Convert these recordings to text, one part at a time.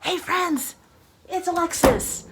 Hey friends, it's Alexis.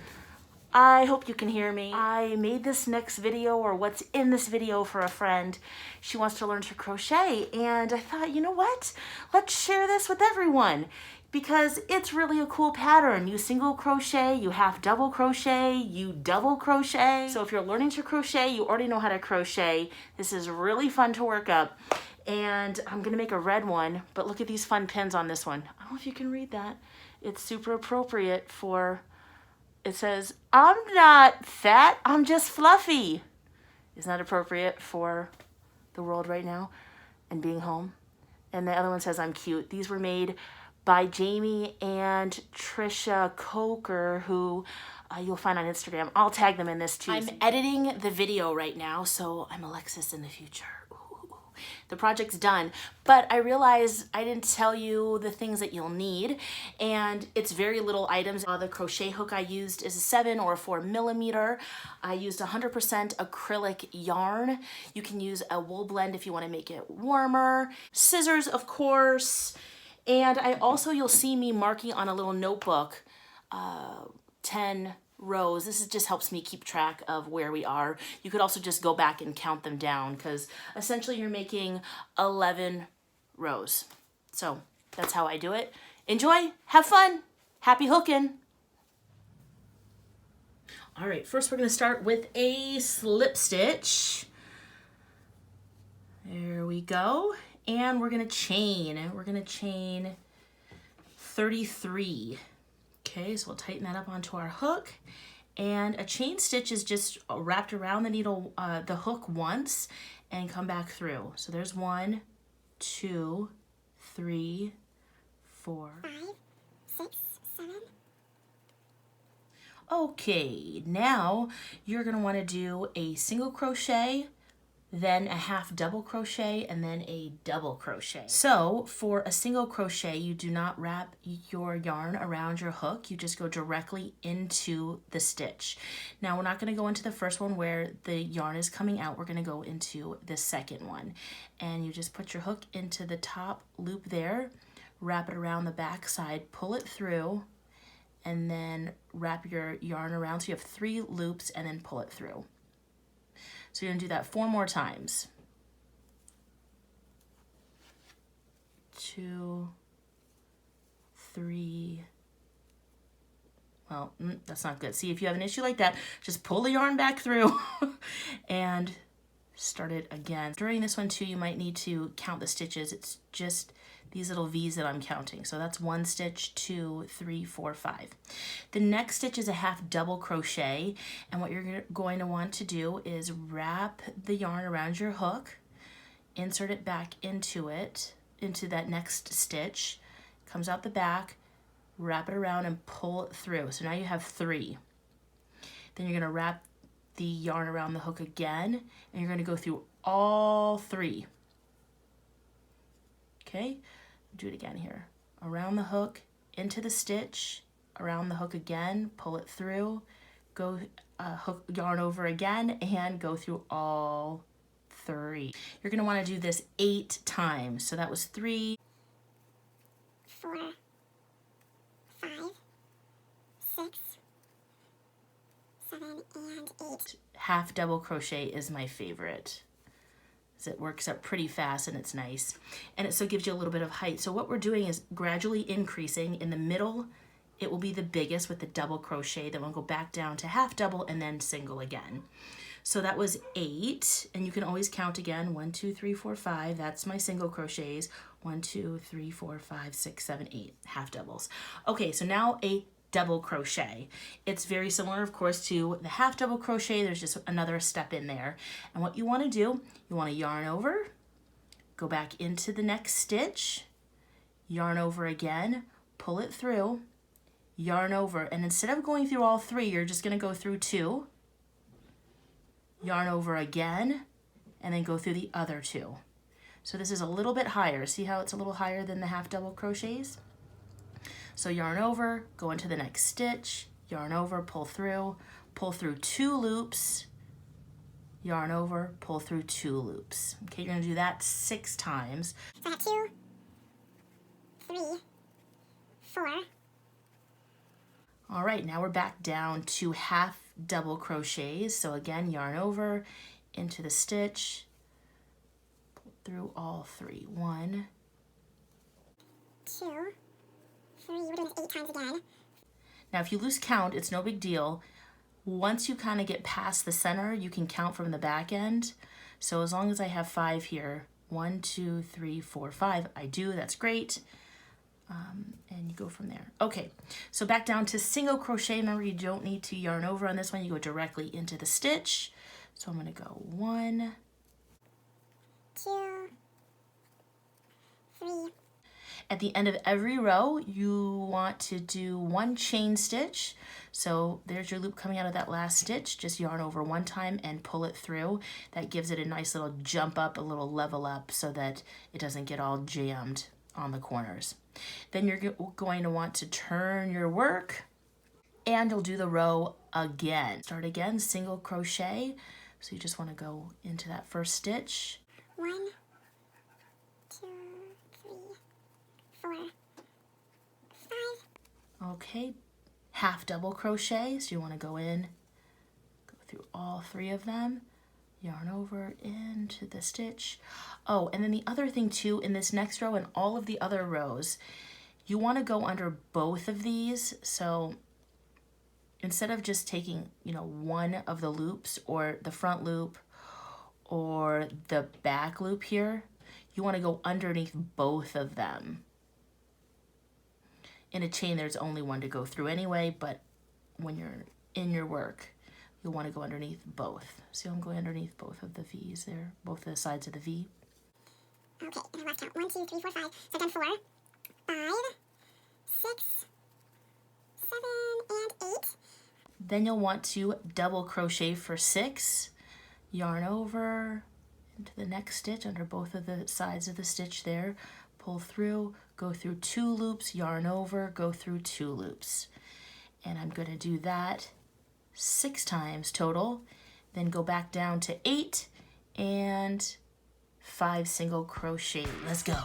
I hope you can hear me. I made this next video, or what's in this video, for a friend. She wants to learn to crochet, and I thought, you know what? Let's share this with everyone because it's really a cool pattern. You single crochet, you half double crochet, you double crochet. So if you're learning to crochet, you already know how to crochet. This is really fun to work up. And I'm gonna make a red one, but look at these fun pins on this one. I don't know if you can read that. It's super appropriate for, it says, I'm not fat, I'm just fluffy. Isn't that appropriate for the world right now and being home? And the other one says, I'm cute. These were made by Jamie and Trisha Coker, who you'll find on Instagram. I'll tag them in this too. I'm editing the video right now, so I'm Alexis in the future. The project's done, but I realized I didn't tell you the things that you'll need, and it's very little items. The crochet hook I used is a 7 or a 4 millimeter. I used 100% acrylic yarn. You can use a wool blend if you want to make it warmer. Scissors, of course, and I also, you'll see me marking on a little notebook 10 rows. This just helps me keep track of where we are. You could also just go back and count them down because essentially you're making 11 rows. So that's how I do it. Enjoy, have fun, happy hooking. All right, first we're gonna start with a slip stitch. There we go. And we're gonna chain. We're gonna chain 33. Okay, so we'll tighten that up onto our hook. And a chain stitch is just wrapped around the needle, the hook once, and come back through. So there's 1, 2, 3, 4, 5, 6, 7. Okay, now you're gonna wanna do a single crochet, then a half double crochet, and then a double crochet. So for a single crochet, you do not wrap your yarn around your hook, you just go directly into the stitch. Now we're not gonna go into the first one where the yarn is coming out, we're gonna go into the second one. And you just put your hook into the top loop there, wrap it around the back side, pull it through, and then wrap your yarn around so you have 3 loops, and then pull it through. So you're gonna do that 4 more times. 2, 3, well, that's not good. See, if you have an issue like that, just pull the yarn back through and start it again. During this one too, you might need to count the stitches. It's just these little V's that I'm counting. So that's 1 stitch, 2, 3, 4, 5. The next stitch is a half double crochet. And what you're going to want to do is wrap the yarn around your hook, insert it back into it, into that next stitch, comes out the back, wrap it around and pull it through. So now you have 3. Then you're gonna wrap the yarn around the hook again, and you're gonna go through all 3. Okay, do it again here. Around the hook, into the stitch, around the hook again, pull it through, go hook yarn over again, and go through all 3. You're gonna wanna do this 8 times. So that was 3, 4, 5, 6, 7, and 8. Half double crochet is my favorite. It works up pretty fast and it's nice, and it still gives you a little bit of height. So what we're doing is gradually increasing. In the middle it will be the biggest with the double crochet, then we'll go back down to half double and then single again. So that was 8, and you can always count again. 1, 2, 3, 4, 5. That's my single crochets. 1, 2, 3, 4, 5, 6, 7, 8 half doubles. Okay, so now a double crochet. It's very similar, of course, to the half double crochet. There's just another step in there. And what you want to do, you want to yarn over, go back into the next stitch, yarn over again, pull it through, yarn over, and instead of going through all 3, you're just going to go through 2, yarn over again, and then go through the other 2. So this is a little bit higher. See how it's a little higher than the half double crochets? So yarn over, go into the next stitch, yarn over, pull through 2 loops, yarn over, pull through 2 loops. Okay, you're gonna do that 6 times. So 2, 3, 4, All right, now we're back down to half double crochets. So again, yarn over into the stitch, pull through all 3. 1, 2, 3. We're doing this 8 times again. Now if you lose count, it's no big deal. Once you kind of get past the center, you can count from the back end. So as long as I have 5 here, 1, 2, 3, 4, 5, I do, that's great. And you go from there. Okay, so back down to single crochet. Remember, you don't need to yarn over on this one. You go directly into the stitch. So I'm going to go 1, 2, 3. At the end of every row, you want to do 1 chain stitch. So there's your loop coming out of that last stitch. Just yarn over 1 time and pull it through. That gives it a nice little jump up, a little level up, so that it doesn't get all jammed on the corners. Then you're going to want to turn your work, and you'll do the row again. Start again, single crochet. So you just want to go into that first stitch. 1, 2, 3, 4, 5. Okay, half double crochet. So you want to go in, go through all 3 of them, yarn over into the stitch. Oh, and then the other thing too, in this next row and all of the other rows, you want to go under both of these. So instead of just taking, one of the loops, or the front loop or the back loop here, you want to go underneath both of them. In a chain, there's only one to go through anyway, but when you're in your work, you'll want to go underneath both. So I'm going underneath both of the V's there, both the sides of the V. Okay, and I lost count. 1, 2, 3, 4, 5. So I've done 4, 5, 6, 7, and 8. Then you'll want to double crochet for 6. Yarn over into the next stitch under both of the sides of the stitch there. Pull through, go through 2 loops, yarn over, go through 2 loops. And I'm going to do that 6 times total. Then go back down to 8 and 5 single crochet. Let's go.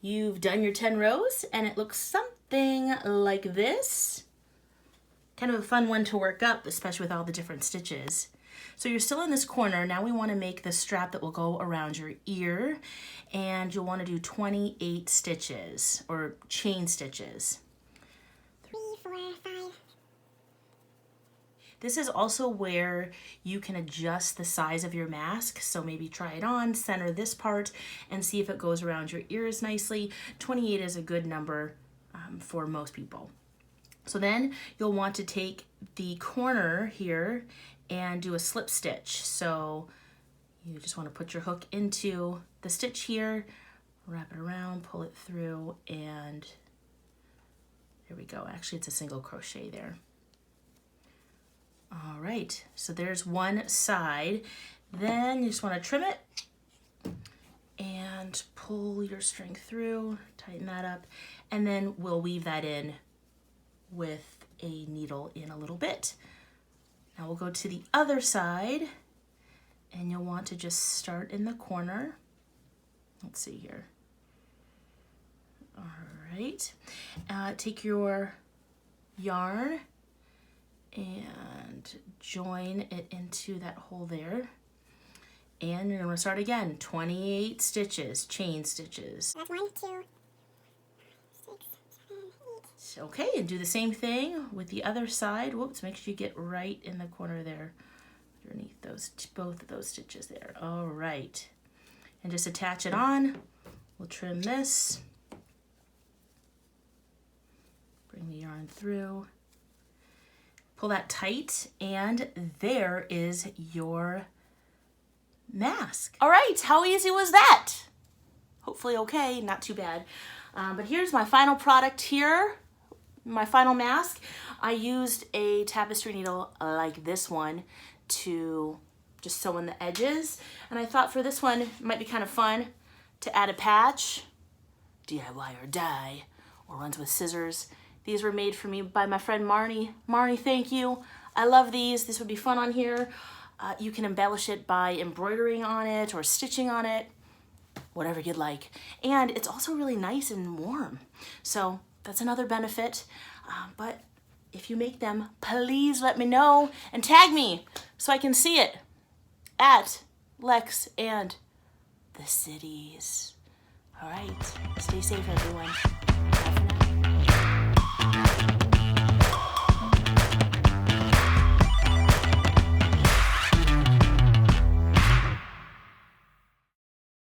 You've done your 10 rows and it looks something like this. Kind of a fun one to work up, especially with all the different stitches. So you're still in this corner. Now we want to make the strap that will go around your ear, and you'll want to do 28 stitches or chain stitches. 3, 4, 5. This is also where you can adjust the size of your mask. So maybe try it on, center this part, and see if it goes around your ears nicely. 28 is a good number for most people. So then you'll want to take the corner here and do a slip stitch. So you just want to put your hook into the stitch here, wrap it around, pull it through, and there we go. Actually, it's a single crochet there. All right, so there's one side. Then you just want to trim it and pull your string through, tighten that up, and then we'll weave that in with a needle in a little bit. Now we'll go to the other side, and you'll want to just start in the corner. Let's see here. All right, take your yarn and join it into that hole there. And you're going to start again, 28 stitches, chain stitches. That's 1, 2, 6, 7, 8. Okay, and do the same thing with the other side. Whoops, make sure you get right in the corner there, underneath those, both of those stitches there. All right, and just attach it on. We'll trim this. Bring the yarn through. Pull that tight, and there is your mask. All right, how easy was that? Hopefully okay, not too bad. But here's my final product here. my final mask, I used a tapestry needle like this one to just sew in the edges. And I thought for this one, it might be kind of fun to add a patch, DIY or die, or ones with scissors. These were made for me by my friend Marnie. Marnie, thank you. I love these. This would be fun on here. You can embellish it by embroidering on it or stitching on it, whatever you'd like. And it's also really nice and warm. So that's another benefit. But if you make them, please let me know and tag me so I can see it at Lex and the Cities. All right, stay safe, everyone. Bye for now.